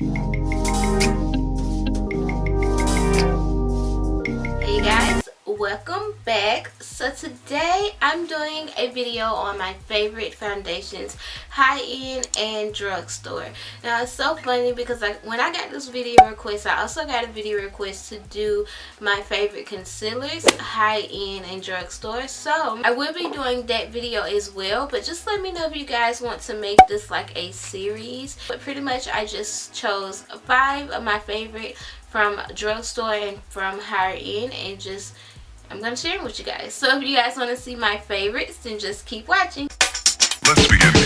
Hey guys, welcome back. So today I'm doing a video on my favorite foundations, high-end and drugstore. Now it's so funny because when I got this video request, I also got a video request to do my favorite concealers, high-end and drugstore. So I will be doing that video as well, but just let me know if you guys want to make this like a series. But pretty much I just chose 5 of my favorite from drugstore and from higher end, and just I'm gonna share them with you guys. So if you guys want to see my favorites, then just keep watching. Let's begin now.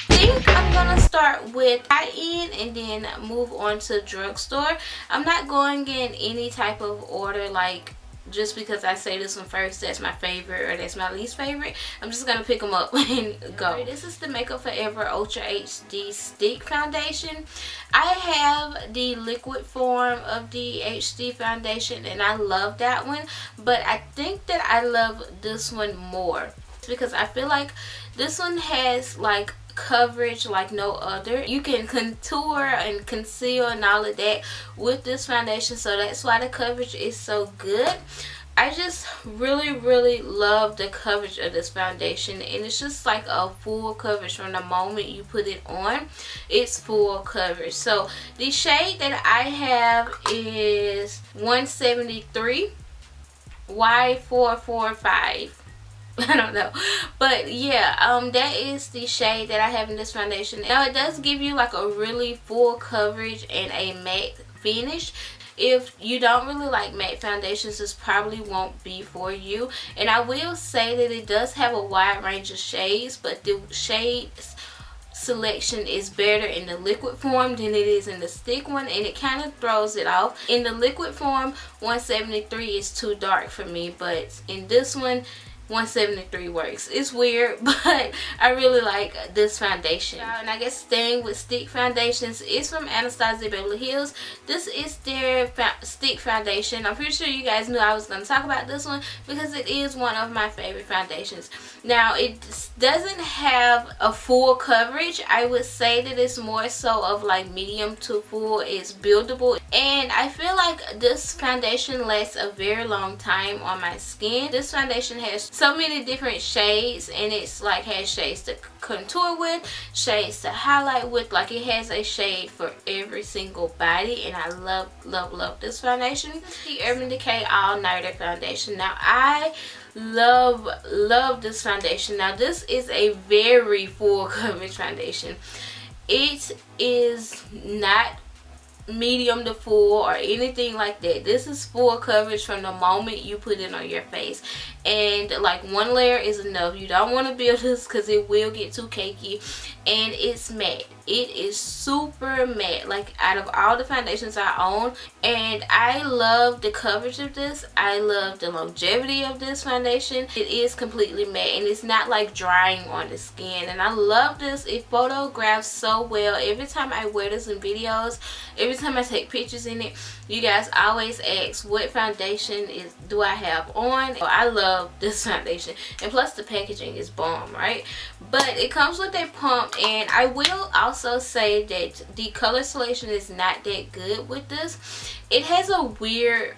I think I'm gonna start with high end and then move on to drugstore. I'm not going in any type of order, like just because I say this one first, that's my favorite or that's my least favorite. I'm just gonna pick them up and go. This is the Makeup Forever Ultra HD Stick Foundation. I have the liquid form of the HD foundation and I love that one, but I think that I love this one more because I feel like this one has like coverage like no other. You can contour and conceal and all of that with this foundation, so that's why the coverage is so good. I just really love the coverage of this foundation, and it's just like a full coverage from the moment you put it on. It's full coverage. So the shade that I have is 173 Y445. I don't know, but yeah, that is the shade that I have in this foundation. Now it does give you like a really full coverage and a matte finish. If you don't really like matte foundations, this probably won't be for you. And I will say that it does have a wide range of shades, but the shades selection is better in the liquid form than it is in the stick one, and it kind of throws it off. In the liquid form, 173 is too dark for me, but in this one 173 works. It's weird, but I really like this foundation. And I guess staying with stick foundations is from ANASTASIA Beverly Hills. This is their stick foundation. I'm pretty sure you guys knew I was going to talk about this one because it is one of my favorite foundations. Now it doesn't have a full coverage. I would say that it's more so of like medium to full. It's buildable, and I feel like this foundation lasts a very long time on my skin. This foundation has so many different shades, and it's like has shades to contour with, shades to highlight with. Like it has a shade for every single body, and I love this foundation. The Urban Decay All Nighter Foundation. Now I love this foundation. Now this is a very full coverage foundation. It is not medium to full or anything like that. This is full coverage from the moment you put it on your face, and like one layer is enough. You don't want to build this because it will get too cakey, and it's matte. It is super matte, like out of all the foundations I own, and I love the coverage of this. I love the longevity of this foundation. It is completely matte, and it's not like drying on the skin, and I love this. It photographs so well. Every time I wear this in videos, every time I take pictures in it, you guys always ask what foundation do I have on. I love this foundation, and plus the packaging is bomb, right? But it comes with a pump, and I will also say that the color selection is not that good with this. It has a weird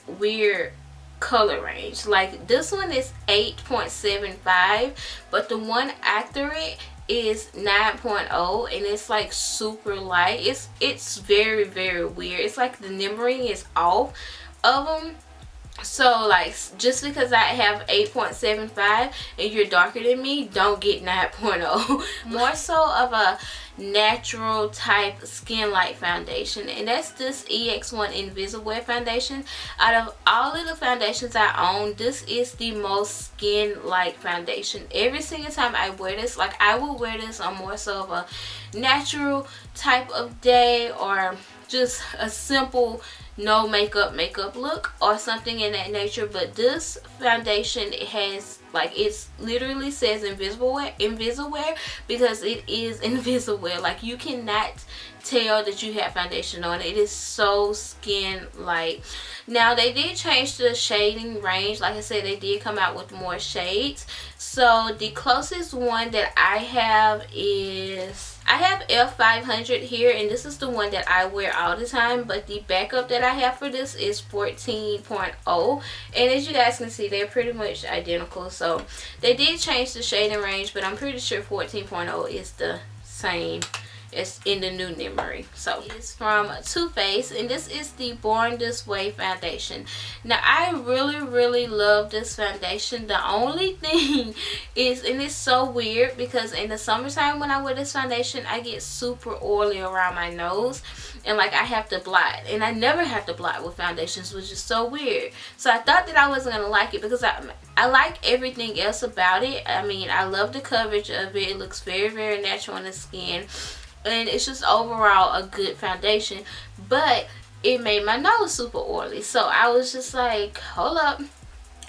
color range. Like this one is 8.75, but the one after it is 9.0, and it's like super light. It's very weird. It's like the numbering is off of them. So like just because I have 8.75 and you're darker than me, don't get 9.0. More so of a natural type skin light foundation, and that's this EX1 INVISIWEAR foundation. Out of all of the foundations I own, this is the most skin light foundation. Every single time I wear this, like I will wear this on more so of a natural type of day, or just a simple no makeup look or something in that nature. But this foundation, it has like, it's literally says INVISIWEAR because it is INVISIWEAR. Like you cannot tell that you have foundation on. It is so skin light. Now they did change the shading range. Like I said, they did come out with more shades. So the closest one that I have is, I have F500 here, and this is the one that I wear all the time, but the backup that I have for this is 14.0, and as you guys can see, they're pretty much identical. So they did change the shading range, but I'm pretty sure 14.0 is the same. It's in the new memory. So it's from Too Faced, and this is the Born This Way foundation. Now I really love this foundation. The only thing is, and it's so weird because in the summertime when I wear this foundation, I get super oily around my nose, and like I have to blot, and I never have to blot with foundations, which is so weird. So I thought that I wasn't gonna like it because I like everything else about it. I mean, I love the coverage of it. It looks very natural on the skin, and it's just overall a good foundation, but it made my nose super oily. So I was just like, hold up.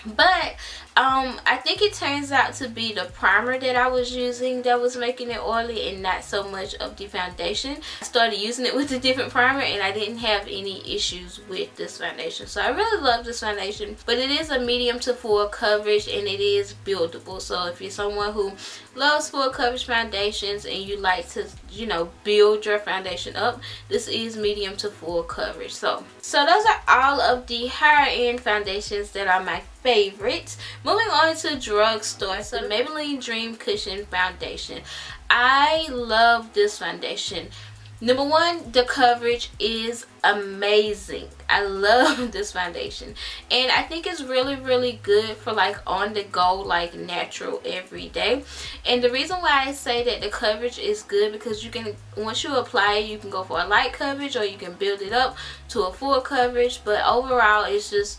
But I think it turns out to be the primer that I was using that was making it oily, and not so much of the foundation. I started using it with a different primer, and I didn't have any issues with this foundation. So I really love this foundation, but it is a medium to full coverage, and it is buildable. So if you're someone who loves full coverage foundations and you like to, you know, build your foundation up, this is medium to full coverage. So those are all of the higher end foundations that are my favorites. Moving on to Drugstore. So the Maybelline Dream Cushion foundation. I love this foundation. Number one, the coverage is amazing. I love this foundation, and I think it's really good for like on the go, like natural everyday. And the reason why I say that the coverage is good, because you can, once you apply it, you can go for a light coverage or you can build it up to a full coverage. But overall, it's just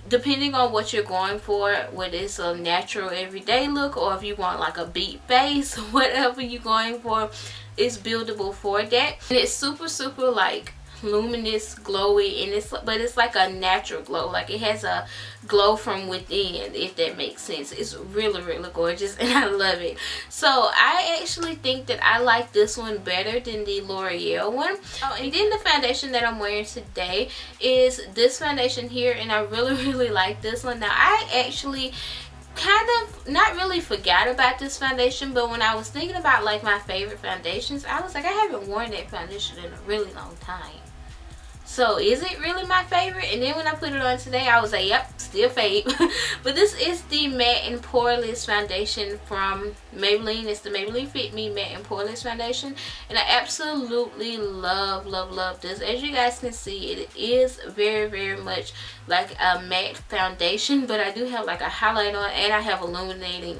depending on what you're going for, whether it's a natural everyday look or if you want like a beat face, whatever you're going for, it's buildable for that. And it's super like luminous, glowy, and it's like a natural glow. Like it has a glow from within, if that makes sense. It's really gorgeous, and I love it. So I actually think that I like this one better than the L'Oreal one. Oh, and then the foundation that I'm wearing today is this foundation here, and I really like this one. Now I actually kind of not really forgot about this foundation, but when I was thinking about like my favorite foundations, I was like, I haven't worn that foundation in a really long time. So is it really my favorite? And then when I put it on today, I was like, yep, still fave. But this is the Matte and Poreless foundation from Maybelline. It's the Maybelline Fit Me Matte and Poreless foundation, and I absolutely love this. As you guys can see, it is very much like a matte foundation, but I do have like a highlight on, and I have illuminating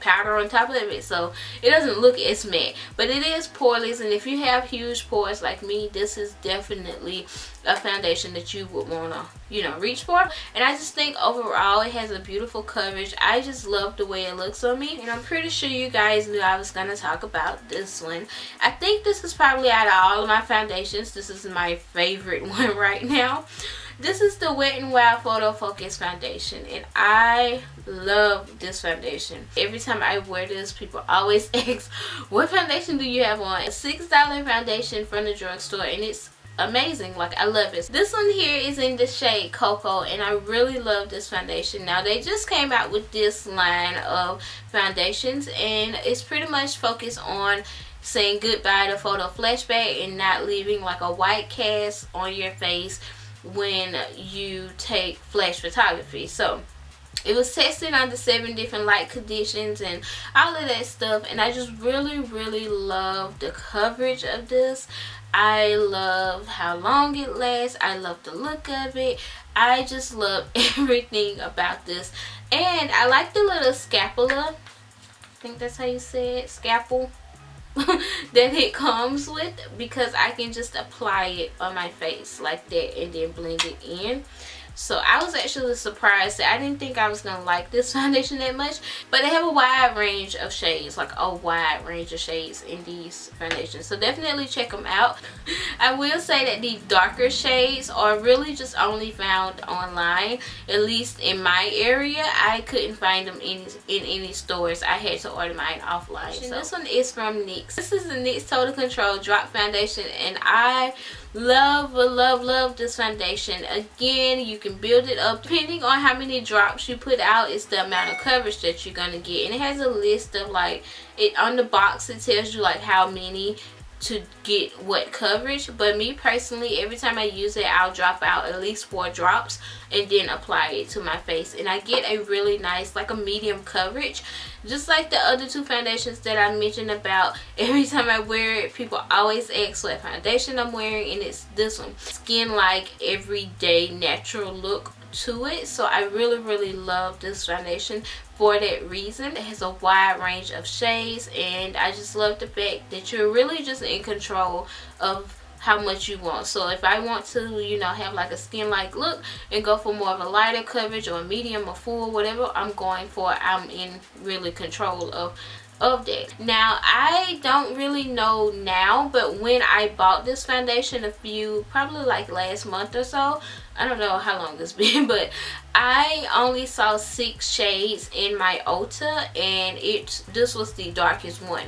powder on top of it, so it doesn't look as matte, but it is poreless. And if you have huge pores like me, this is definitely a foundation that you would want to, you know, reach for. And I just think overall it has a beautiful coverage. I just love the way it looks on me, and I'm pretty sure you guys knew I was going to talk about this one. I think this is probably, out of all of my foundations, this is my favorite one right now. This is the Wet n Wild Photo Focus foundation, and I love this foundation. Every time I wear this, people always ask, what foundation do you have on? A $6 foundation from the drugstore, and it's amazing. Like, I love it. This one here is in the shade Cocoa, and I really love this foundation. Now they just came out with this line of foundations, and it's pretty much focused on saying goodbye to photo flashback and not leaving like a white cast on your face when you take flash photography. So it was tested under 7 different light conditions and all of that stuff, and I just really love the coverage of this. I love how long it lasts. I love the look of it. I just love everything about this. And I like the little scapula, I think that's how you say it, scalpel, that it comes with, because I can just apply it on my face like that and then blend it in. So I was actually surprised that I didn't think I was going to like this foundation that much. But they have a wide range of shades, like a wide range of shades in these foundations. So definitely check them out. I will say that the darker shades are really just only found online, at least in my area. I couldn't find them in any stores. I had to order mine offline. So this one is from NYX. This is the NYX Total Control Drop Foundation, and I love this foundation. Again, you can build it up depending on how many drops you put out. It's the amount of coverage that you're gonna get, and it has a list of like, it on the box it tells you like how many to get what coverage. But me personally, every time I use it, I'll drop out at least 4 drops and then apply it to my face, and I get a really nice, like a medium coverage, just like the other 2 foundations that I mentioned about. Every time I wear it, people always ask what foundation I'm wearing, and it's this one. Skin like everyday natural look to it, so I really love this foundation for that reason. It has a wide range of shades, and I just love the fact that you're really just in control of how much you want. So if I want to, you know, have like a skin like look and go for more of a lighter coverage or a medium or full, whatever I'm going for, I'm in really control of that. Now, I don't really know now, but when I bought this foundation probably like last month or so, I don't know how long it's been, but I only saw 6 shades in my Ulta, and this was the darkest one.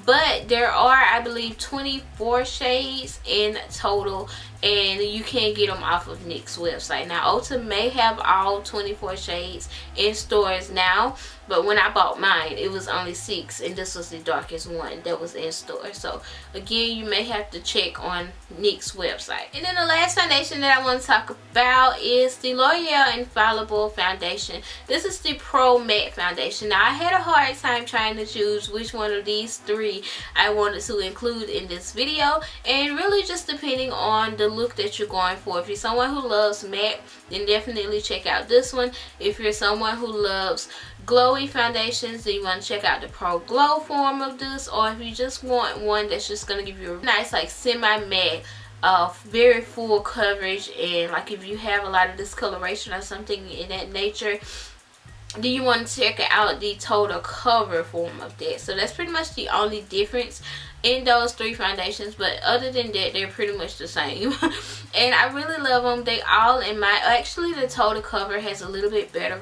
But there are, I believe, 24 shades in total, and you can get them off of NYX website. Now, Ulta may have all 24 shades in stores now, but when I bought mine, it was only 6, and this was the darkest one that was in store. So again, you may have to check on NYX website. And then the last foundation that I want to talk about is the L'Oreal Infallible foundation. This is the Pro Matte foundation. Now, I had a hard time trying to choose which one of these 3 I wanted to include in this video, and really just depending on the look that you're going for. If you're someone who loves matte, then definitely check out this one. If you're someone who loves glowy foundations, then you want to check out the Pro Glow form of this. Or if you just want one that's just going to give you a nice like semi-matte, very full coverage, and like if you have a lot of discoloration or something in that nature, then you want to check out the Total Cover form of that. So that's pretty much the only difference in those 3 foundations, but other than that, they're pretty much the same. And I really love them. They all actually the Total Cover has a little bit better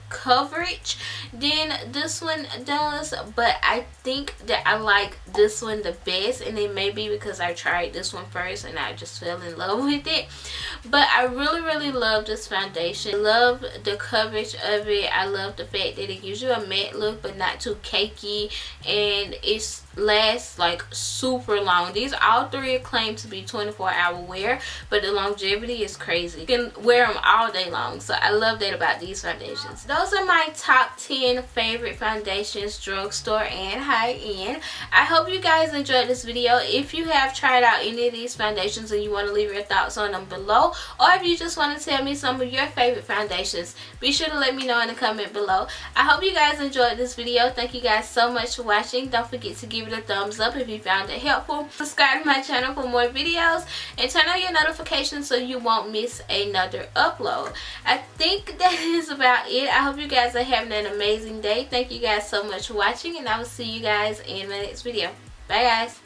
coverage than this one does, but I think that I like this one the best, and it may be because I tried this one first and I just fell in love with it. But I really love this foundation. I love the coverage of it. I love the fact that it gives you a matte look but not too cakey, and it lasts like super long. These all 3 are claimed to be 24-hour wear, but the longevity is crazy. You can wear them all day long, so I love that about these foundations. Those are my top 10 favorite foundations, drugstore and high-end. I hope you guys enjoyed this video. If you have tried out any of these foundations and you want to leave your thoughts on them below, or if you just want to tell me some of your favorite foundations, be sure to let me know in the comment below. I hope you guys enjoyed this video. Thank you guys so much for watching. Don't forget to give it a thumbs up if you found it helpful. Subscribe to my channel for more videos, and turn on your notifications so you won't miss another upload. I think that is about it. I hope you guys are having an amazing day. Thank you guys so much for watching, and I will see you guys in my next video. Bye guys.